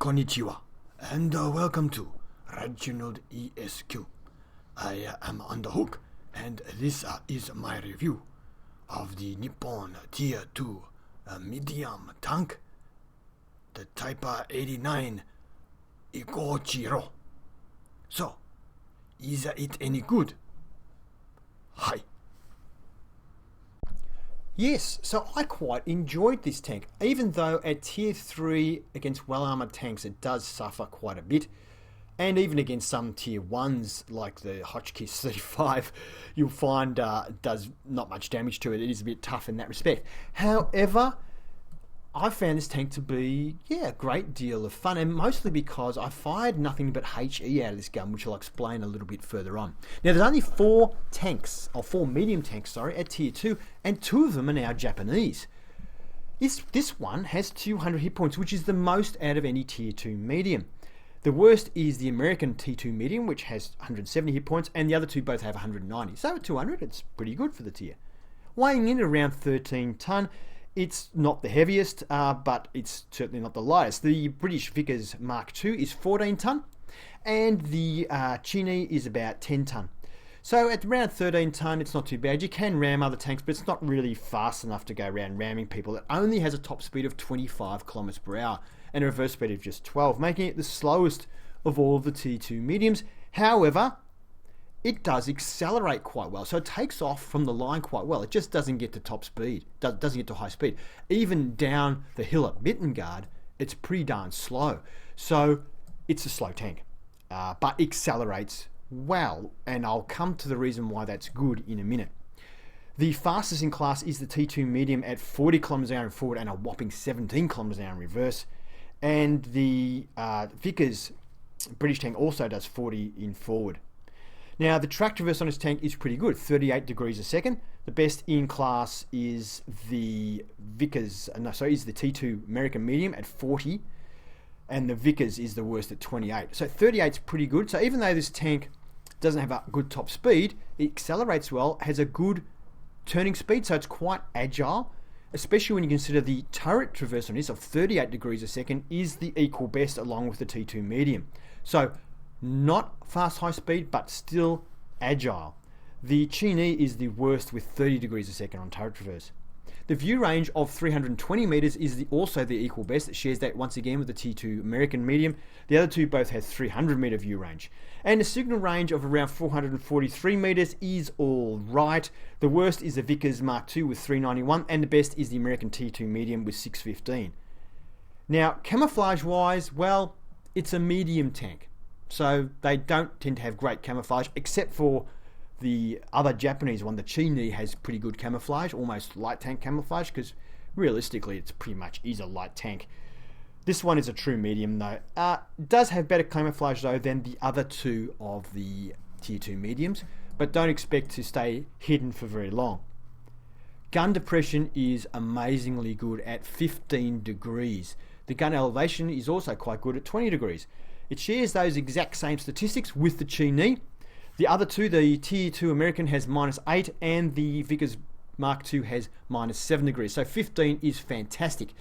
Konnichiwa, and welcome to ReginaldESQ. I am on the hook, and this is my review of the Nippon Tier 2 medium tank, the Type 89 Ikochiro. So, is it any good? Hi. Yes, so I quite enjoyed this tank, even though at Tier 3 against well-armoured tanks it does suffer quite a bit, and even against some Tier 1s like the Hotchkiss 35 you'll find does not much damage to it. It is a bit tough in that respect. However, I found this tank to be, a great deal of fun, and mostly because I fired nothing but HE out of this gun, which I'll explain a little bit further on. Now, there's only four medium tanks, at Tier 2, and two of them are now Japanese. This one has 200 hit points, which is the most out of any Tier 2 medium. The worst is the American T2 medium, which has 170 hit points, and the other two both have 190. So at 200, it's pretty good for the tier. Weighing in at around 13 tonne, it's not the heaviest, but it's certainly not the lightest. The British Vickers Mark II is 14 tonne, and the Chini is about 10 tonne. So at around 13 tonne, it's not too bad. You can ram other tanks, but it's not really fast enough to go around ramming people. It only has a top speed of 25 kilometers per hour and a reverse speed of just 12, making it the slowest of all of the T2 mediums. However, it does accelerate quite well, so it takes off from the line quite well. It just doesn't get to top speed, doesn't get to high speed. Even down the hill at Mittengard, it's pretty darn slow. So it's a slow tank, but accelerates well, and I'll come to the reason why that's good in a minute. The fastest in class is the T2 medium at 40 kilometers an hour in forward and a whopping 17 kilometers an hour in reverse. And the Vickers British tank also does 40 in forward. Now, the track traverse on this tank is pretty good, 38 degrees a second. The best in class is the T2 American medium at 40, and the Vickers is the worst at 28. So 38 is pretty good. So even though this tank doesn't have a good top speed, it accelerates well, has a good turning speed, so it's quite agile, especially when you consider the turret traverse on this of 38 degrees a second is the equal best along with the T2 medium. So not fast high speed, but still agile. The Chini is the worst with 30 degrees a second on turret traverse. The view range of 320 meters is also the equal best. It shares that once again with the T2 American medium. The other two both have 300 meter view range. And the signal range of around 443 meters is all right. The worst is the Vickers Mark II with 391, and the best is the American T2 medium with 615. Now, camouflage wise, well, it's a medium tank, so they don't tend to have great camouflage, except for the other Japanese one. The Chini has pretty good camouflage, almost light tank camouflage, because realistically it's pretty much is a light tank. This one is a true medium though. Does have better camouflage though than the other two of the Tier 2 mediums, but don't expect to stay hidden for very long. Gun depression is amazingly good at 15 degrees. The gun elevation is also quite good at 20 degrees. It shares those exact same statistics with the Chini. The other two, the Tier 2 American has -8 and the Vickers Mark II has -7 degrees. So 15 is fantastic.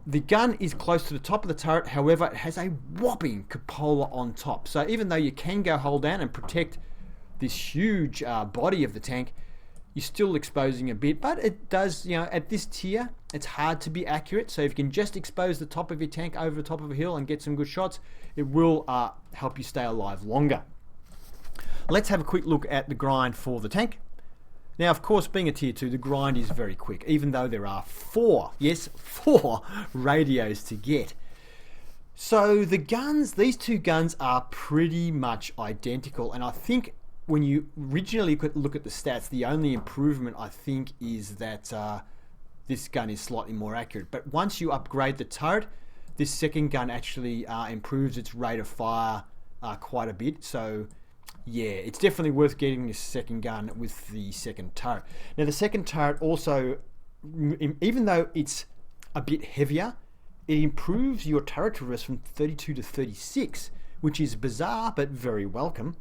The gun is close to the top of the turret, however, it has a whopping cupola on top. So even though you can go hold down and protect this huge body of the tank, you're still exposing a bit, but it does, at this tier, it's hard to be accurate. So if you can just expose the top of your tank over the top of a hill and get some good shots, it will help you stay alive longer. Let's have a quick look at the grind for the tank. Now, of course, being a Tier 2, the grind is very quick, even though there are four radios to get. So the guns, these two guns are pretty much identical, and I think when you originally look at the stats, the only improvement I think is that this gun is slightly more accurate. But once you upgrade the turret, this second gun actually improves its rate of fire quite a bit. So yeah, it's definitely worth getting this second gun with the second turret. Now the second turret also, even though it's a bit heavier, it improves your turret traverse from 32 to 36, which is bizarre but very welcome.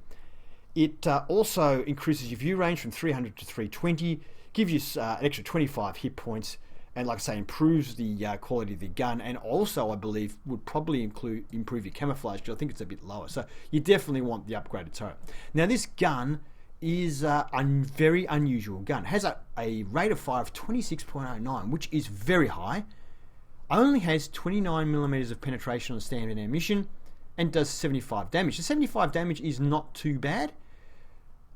It also increases your view range from 300 to 320, gives you an extra 25 hit points, and like I say, improves the quality of the gun, and also I believe would probably improve your camouflage, because I think it's a bit lower. So you definitely want the upgraded turret. Now this gun is a very unusual gun. It has a rate of fire of 26.09, which is very high. Only has 29mm of penetration on standard ammunition, and does 75 damage. The 75 damage is not too bad,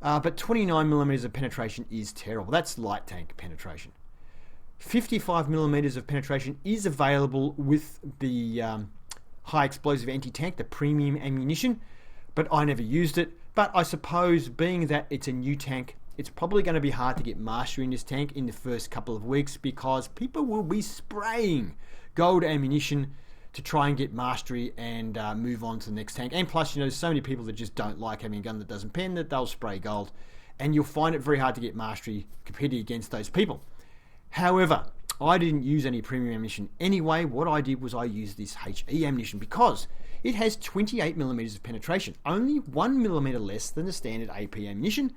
but 29mm of penetration is terrible. That's light tank penetration. 55mm of penetration is available with the high explosive anti-tank, the premium ammunition, but I never used it. But I suppose, being that it's a new tank, it's probably going to be hard to get mastery in this tank in the first couple of weeks, because people will be spraying gold ammunition to try and get mastery and move on to the next tank. And plus, there's so many people that just don't like having a gun that doesn't pen, that they'll spray gold, and you'll find it very hard to get mastery competing against those people. However, I didn't use any premium ammunition anyway. What I did was I used this HE ammunition, because it has 28mm of penetration, only 1mm less than the standard AP ammunition,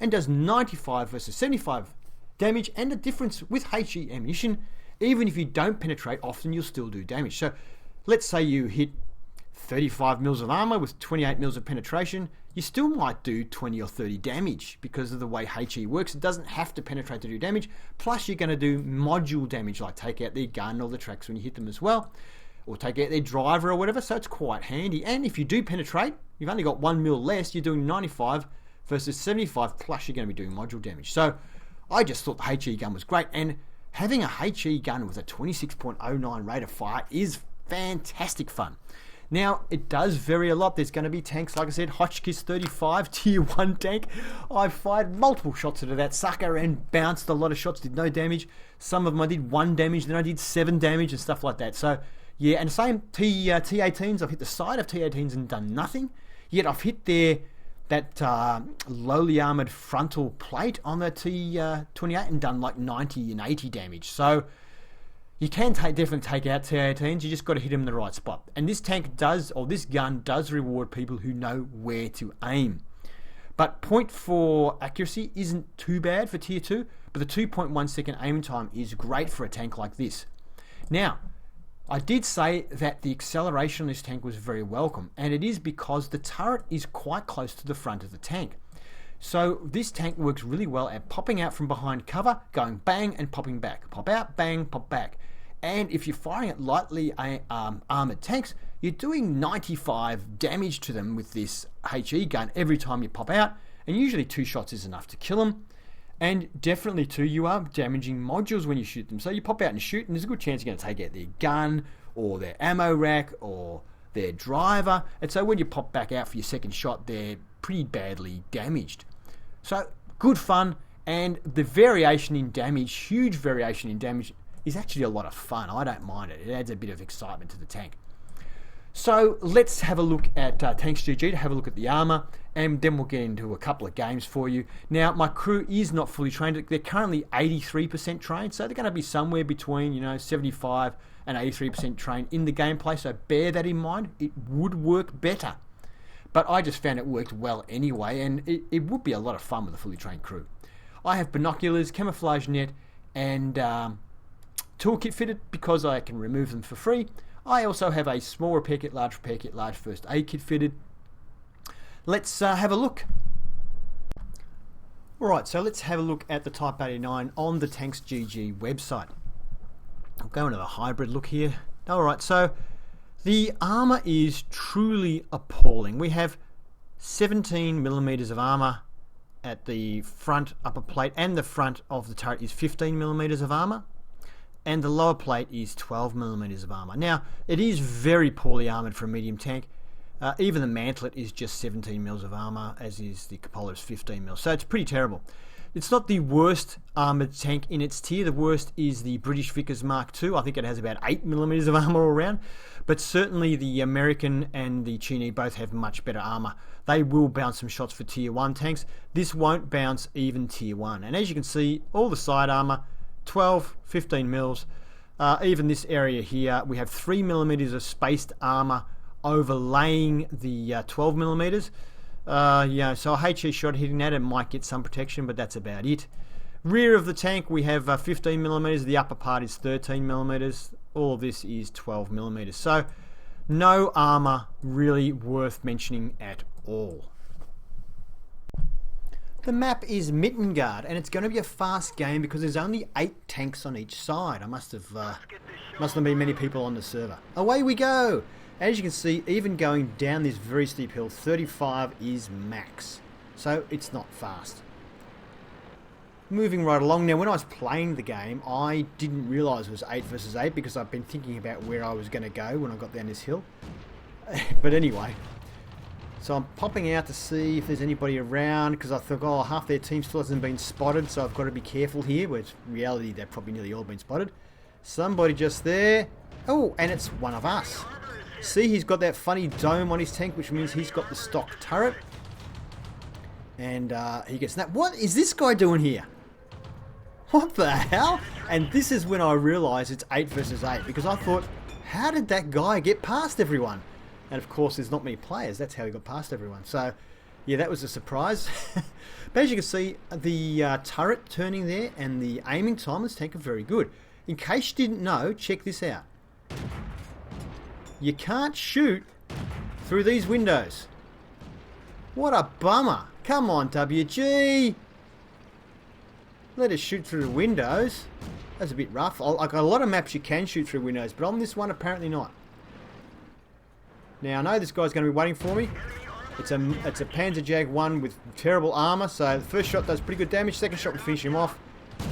and does 95 versus 75 damage. And the difference with HE ammunition, even if you don't penetrate, often you'll still do damage. So let's say you hit 35mm of armor with 28mm of penetration, you still might do 20 or 30 damage because of the way HE works. It doesn't have to penetrate to do damage. Plus you're going to do module damage, like take out their gun or the tracks when you hit them as well, or take out their driver or whatever. So it's quite handy. And if you do penetrate, you've only got 1mm less, you're doing 95 versus 75, plus you're going to be doing module damage. So I just thought the HE gun was great, and having a HE gun with a 26.09 rate of fire is fantastic fun. Now, it does vary a lot. There's going to be tanks, like I said, Hotchkiss 35, tier 1 tank. I fired multiple shots into that sucker and bounced a lot of shots, did no damage. Some of them I did 1 damage, then I did 7 damage and stuff like that. So, yeah, and same T18s. I've hit the side of T18s and done nothing. Yet I've hit that lowly armoured frontal plate on the T28 and done like 90 and 80 damage. So you can definitely take out T18s. You just got to hit them in the right spot. And this tank does, or this gun does, reward people who know where to aim. But 0.4 accuracy isn't too bad for tier 2, but the 2.1 second aiming time is great for a tank like this. Now, I did say that the acceleration on this tank was very welcome, and it is because the turret is quite close to the front of the tank. So this tank works really well at popping out from behind cover, going bang and popping back. Pop out, bang, pop back. And if you're firing at lightly armoured tanks, you're doing 95 damage to them with this HE gun every time you pop out, and usually 2 shots is enough to kill them. And definitely too, you are damaging modules when you shoot them. So you pop out and shoot, and there's a good chance you're going to take out their gun, or their ammo rack, or their driver. And so when you pop back out for your second shot, they're pretty badly damaged. So good fun, and the variation in damage, huge variation in damage, is actually a lot of fun. I don't mind it. It adds a bit of excitement to the tank. So let's have a look at Tanks GG to have a look at the armor, and then we'll get into a couple of games for you. Now, my crew is not fully trained. They're currently 83% trained, so they're going to be somewhere between 75 and 83% trained in the gameplay, so bear that in mind. It would work better, but I just found it worked well anyway, and it would be a lot of fun with a fully trained crew. I have binoculars, camouflage net, and toolkit fitted because I can remove them for free. I also have a small repair kit, large first aid kit fitted. Let's have a look. Alright, so let's have a look at the Type 89 on the Tanks GG website. I'll go into the hybrid look here. Alright, so the armour is truly appalling. We have 17mm of armour at the front upper plate, and the front of the turret is 15mm of armour, and the lower plate is 12mm of armour. Now, it is very poorly armoured for a medium tank. Even the mantlet is just 17mm of armour, as is the Cupola's 15mm. So it's pretty terrible. It's not the worst armoured tank in its tier. The worst is the British Vickers Mark II. I think it has about 8mm of armour all around. But certainly the American and the Chinese both have much better armour. They will bounce some shots for tier 1 tanks. This won't bounce even tier 1. And as you can see, all the side armour, 12, 15 mils. Even this area here, we have 3mm of spaced armour overlaying the 12mm. So a HE shot hitting that, it might get some protection, but that's about it. Rear of the tank we have 15mm, the upper part is 13mm, all of this is 12mm. So no armour really worth mentioning at all. The map is Mittengard, and it's going to be a fast game because there's only 8 tanks on each side. I must not be many people on the server. Away we go! As you can see, even going down this very steep hill, 35 is max. So it's not fast. Moving right along. Now, when I was playing the game, I didn't realise it was 8 versus 8 because I've been thinking about where I was going to go when I got down this hill. But anyway, so I'm popping out to see if there's anybody around because I thought, oh, half their team still hasn't been spotted, so I've got to be careful here, where in reality they've probably nearly all been spotted. Somebody just there. Oh, and it's one of us. See, he's got that funny dome on his tank, which means he's got the stock turret. And he gets snapped. What is this guy doing here? What the hell? And this is when I realised it's 8 versus 8, because I thought, how did that guy get past everyone? And of course, there's not many players. That's how he got past everyone. So, yeah, that was a surprise. But as you can see, the turret turning there and the aiming time on this tank are very good. In case you didn't know, check this out. You can't shoot through these windows. What a bummer. Come on, WG. Let us shoot through the windows. That's a bit rough. I've got a lot of maps you can shoot through windows, but on this one, apparently not. Now, I know this guy's going to be waiting for me. It's a Panzerjag 1 with terrible armour, so the first shot does pretty good damage. Second shot will finish him off.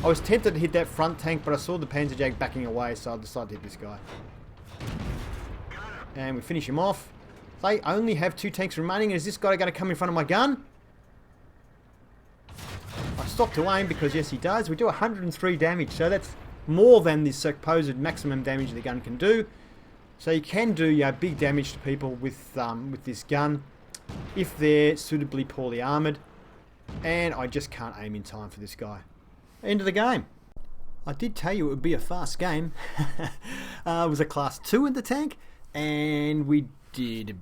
I was tempted to hit that front tank, but I saw the Panzerjag backing away, so I decided to hit this guy. And we finish him off. They only have 2 tanks remaining. Is this guy going to come in front of my gun? I stopped to aim because, yes, he does. We do 103 damage, so that's more than the supposed maximum damage the gun can do. So you can do big damage to people with this gun if they're suitably poorly armoured. And I just can't aim in time for this guy. End of the game. I did tell you it would be a fast game. It was a class 2 in the tank, and we did...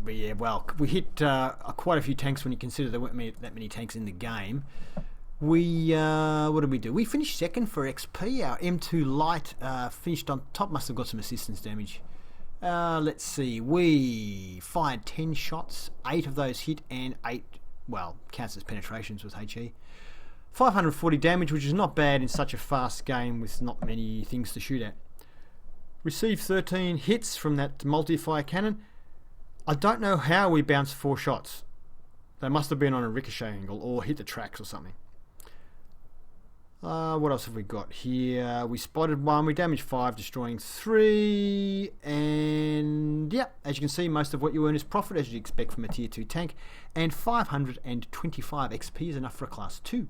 Yeah, well, we hit quite a few tanks when you consider there weren't that many tanks in the game. We, what did we do? We finished second for XP. Our M2 Light finished on top, must have got some assistance damage. Let's see, we fired 10 shots, 8 of those hit, and 8, well, counts as penetrations with HE. 540 damage, which is not bad in such a fast game with not many things to shoot at. Received 13 hits from that multi-fire cannon. I don't know how we bounced 4 shots. They must have been on a ricochet angle or hit the tracks or something. What else have we got here? We spotted 1. We damaged 5, destroying 3. And yeah, as you can see, most of what you earn is profit, as you'd expect from a tier 2 tank. And 525 XP is enough for a class 2.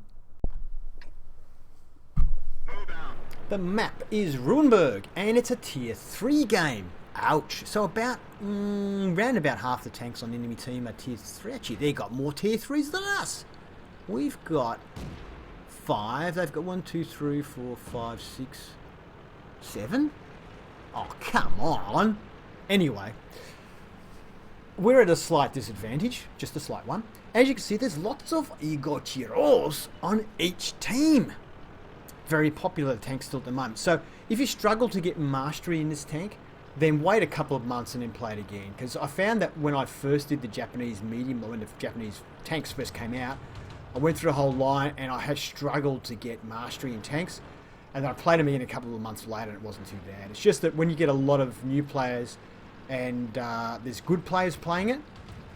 The map is Ruinberg, and it's a tier 3 game. Ouch. So about, round about half the tanks on the enemy team are tier 3. Actually, they got more tier 3s than us. We've got 5. They've got 1, 2, 3, 4, 5, 6, 7. Oh, come on. Anyway, we're at a slight disadvantage, just a slight one. As you can see, there's lots of Igor Tiros on each team. Very popular tank still at the moment. So if you struggle to get mastery in this tank, then wait a couple of months and then play it again. Because I found that when I first did the Japanese medium, or when the Japanese tanks first came out, I went through a whole line and I had struggled to get mastery in tanks. And then I played them again a couple of months later and it wasn't too bad. It's just that when you get a lot of new players and there's good players playing it,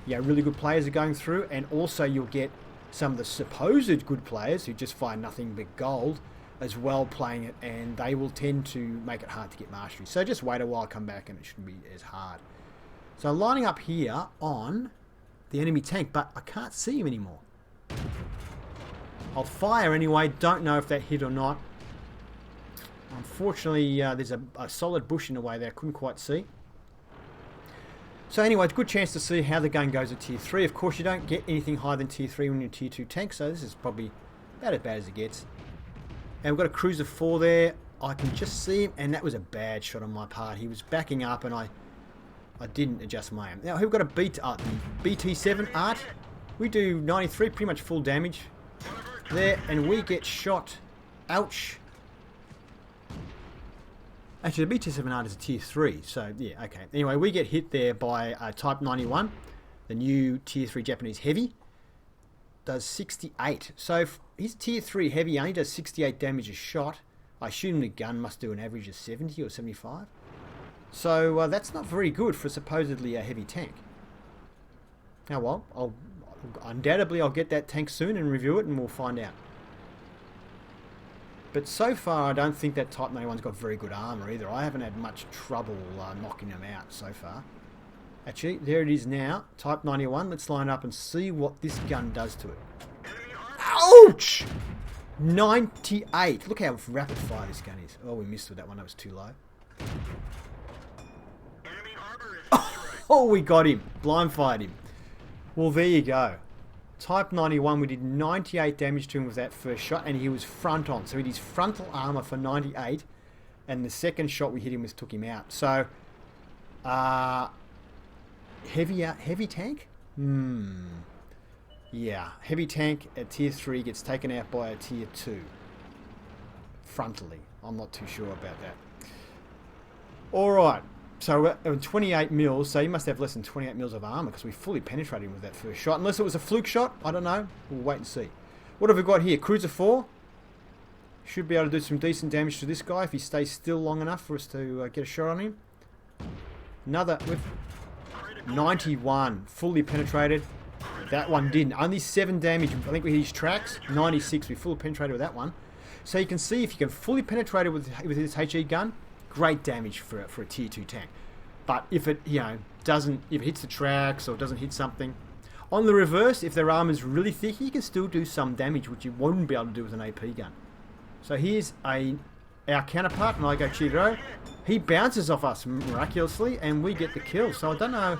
really good players are going through, and also you'll get some of the supposed good players who just find nothing but gold as well playing it, and they will tend to make it hard to get mastery. So just wait a while, come back, and it shouldn't be as hard. So I'm lining up here on the enemy tank, but I can't see him anymore. I'll fire anyway, don't know if that hit or not. Unfortunately, there's a solid bush in the way there, I couldn't quite see. So anyway, it's a good chance to see how the gun goes at tier 3. Of course, you don't get anything higher than tier 3 when you're tier 2 tank, so this is probably about as bad as it gets. And we've got a cruiser 4 there. I can just see him, and that was a bad shot on my part. He was backing up, and I didn't adjust my aim. Now, we've got a the BT7 art. We do 93, pretty much full damage. there, and we get shot. Ouch. Actually, the BT-700 is a tier 3, so yeah, okay. Anyway, we get hit there by Type 91, the new tier 3 Japanese heavy. Does 68. So his tier 3 heavy only does 68 damage a shot. I assume the gun must do an average of 70 or 75. So that's not very good for supposedly a heavy tank. Now, well, undoubtedly I'll get that tank soon and review it, and we'll find out. But so far, I don't think that Type 91's got very good armour either. I haven't had much trouble knocking them out so far. Actually, there it is now. Type 91. Let's line up and see what this gun does to it. Ouch! 98. Look how rapid fire this gun is. Oh, we missed with that one. That was too low. Oh, we got him. Blind fired him. Well, there you go. Type 91, we did 98 damage to him with that first shot, and he was front on. So he did his frontal armour for 98, and the second shot we hit him with took him out. So, heavy tank? Yeah, heavy tank at tier 3 gets taken out by a tier 2. Frontally. I'm not too sure about that. Alright. So 28 mils, so he must have less than 28 mils of armour because we fully penetrated him with that first shot. Unless it was a fluke shot, I don't know. We'll wait and see. What have we got here? Cruiser 4. Should be able to do some decent damage to this guy if he stays still long enough for us to get a shot on him. Another with 91, fully penetrated. That one didn't. Only 7 damage. I think we hit his tracks. 96, we fully penetrated with that one. So you can see if you can fully penetrate it with this HE gun, great damage for a tier 2 tank. But if it, if it hits the tracks or doesn't hit something, on the reverse, if their armor's really thick, you can still do some damage, which you wouldn't be able to do with an AP gun. So here's our counterpart, and I go Chiro. He bounces off us miraculously, and we get the kill. So I don't know.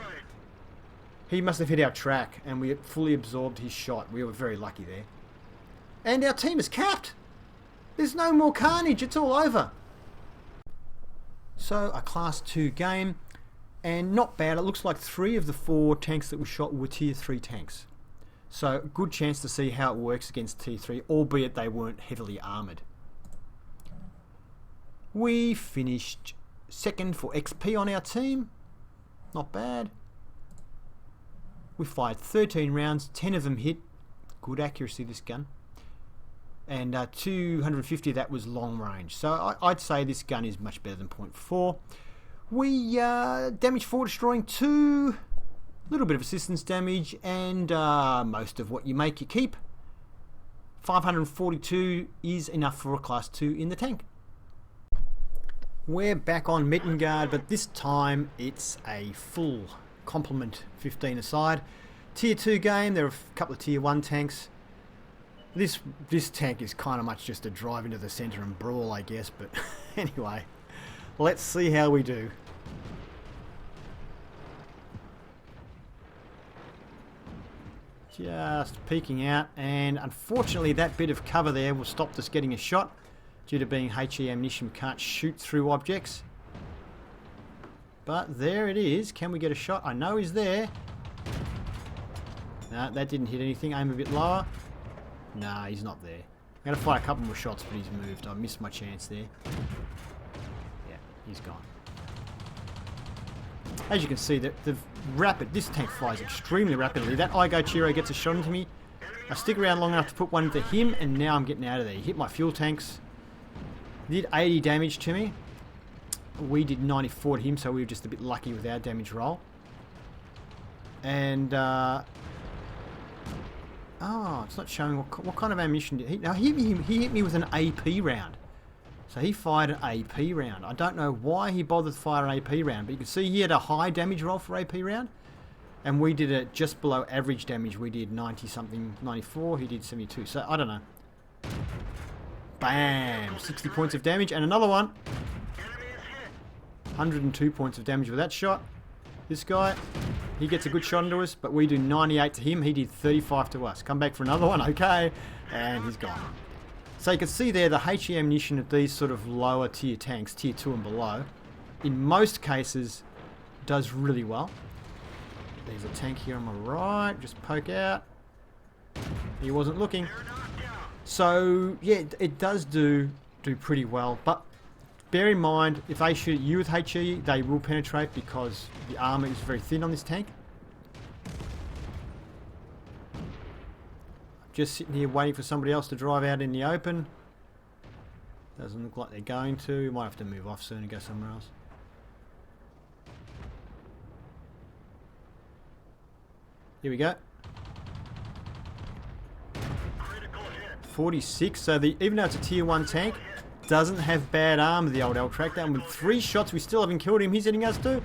He must have hit our track, and we fully absorbed his shot. We were very lucky there. And our team is capped. There's no more carnage. It's all over. So a class 2 game, and not bad. It looks like 3 of the 4 tanks that we shot were tier 3 tanks. So good chance to see how it works against tier 3, albeit they weren't heavily armoured. We finished second for XP on our team. Not bad. We fired 13 rounds, 10 of them hit. Good accuracy, this gun. And 250 of that was long range. So I'd say this gun is much better than .4. We damage 4, destroying 2. Little bit of assistance damage, and most of what you make you keep. 542 is enough for a class 2 in the tank. We're back on Mittengard, but this time it's a full complement 15 aside. Tier 2 game, there are a couple of tier 1 tanks. This tank is kind of much just a drive into the centre and brawl, I guess, but anyway, let's see how we do. Just peeking out, and unfortunately that bit of cover there will stop us getting a shot due to being HE ammunition, can't shoot through objects. But there it is. Can we get a shot? I know he's there. No, that didn't hit anything. Aim a bit lower. Nah, he's not there. I'm going to fire a couple more shots, but he's moved. I missed my chance there. Yeah, he's gone. As you can see, this tank flies extremely rapidly. That Igo Chiro gets a shot into me. I stick around long enough to put one into him, and now I'm getting out of there. He hit my fuel tanks. Did 80 damage to me. We did 94 to him, so we were just a bit lucky with our damage roll. And, oh, it's not showing what kind of ammunition did he... Now, he hit me with an AP round. So he fired an AP round. I don't know why he bothered to fire an AP round, but you can see he had a high damage roll for AP round. And we did it just below average damage. We did 90-something, 94. He did 72. So, I don't know. Bam! 60 points of damage. And another one. 102 points of damage with that shot. This guy, he gets a good shot into us, but we do 98 to him. He did 35 to us. Come back for another one. Okay. And he's gone. So you can see there the HE ammunition of these sort of lower tier tanks, tier 2 and below, in most cases does really well. There's a tank here on my right. Just poke out. He wasn't looking. So yeah, it does do pretty well. But bear in mind, if they shoot you with HE, they will penetrate because the armor is very thin on this tank. Just sitting here waiting for somebody else to drive out in the open. Doesn't look like they're going to. Might have to move off soon and go somewhere else. Here we go. 46. So even though it's a tier 1 tank, doesn't have bad armor, the old L-Tractor. And with 3 shots, we still haven't killed him. He's hitting us too.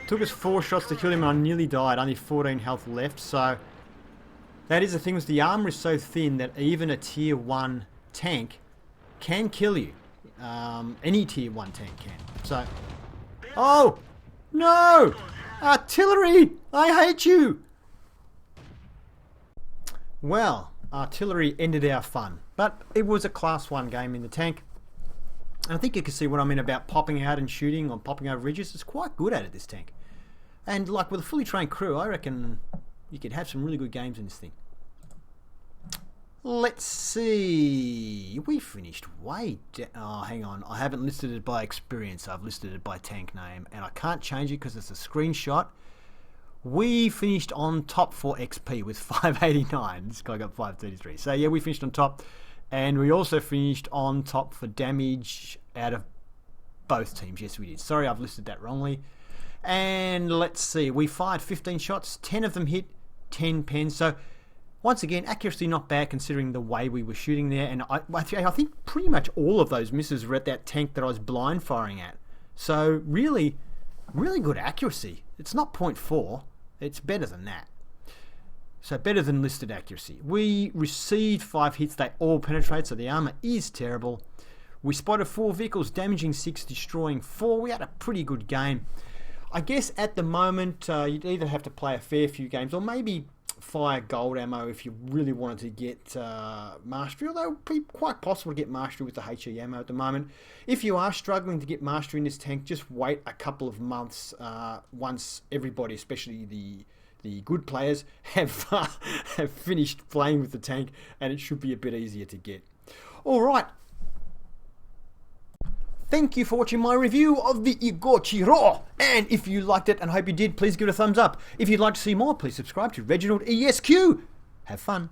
Took us 4 shots to kill him and I nearly died. Only 14 health left. So that is the thing, is the armor is so thin that even a tier 1 tank can kill you. Any tier 1 tank can. So, oh no! Artillery! I hate you! Well, artillery ended our fun, but it was a class 1 game in the tank. And I think you can see what I mean about popping out and shooting or popping over ridges. It's quite good at it, this tank. And like with a fully trained crew, I reckon you could have some really good games in this thing. Let's see. We finished way down. Oh, hang on. I haven't listed it by experience. I've listed it by tank name. And I can't change it because it's a screenshot. We finished on top for XP with 589. This guy got 533. So yeah, we finished on top. And we also finished on top for damage out of both teams. Yes, we did. Sorry, I've listed that wrongly. And let's see. We fired 15 shots. 10 of them hit. 10 pens. So once again, accuracy not bad considering the way we were shooting there. And I think pretty much all of those misses were at that tank that I was blind firing at. So really, really good accuracy. It's not 0.4. It's better than that. So better than listed accuracy. We received 5 hits. They all penetrate, so the armor is terrible. We spotted 4 vehicles, damaging 6, destroying 4. We had a pretty good game. I guess at the moment, you'd either have to play a fair few games or maybe fire gold ammo if you really wanted to get mastery, although it would be quite possible to get mastery with the HE ammo at the moment. If you are struggling to get mastery in this tank, just wait a couple of months once everybody, especially the good players, have finished playing with the tank, and it should be a bit easier to get. Alright. Thank you for watching my review of the Igor, and if you liked it, and I hope you did, please give it a thumbs up. If you'd like to see more, please subscribe to ReginaldESQ. Have fun.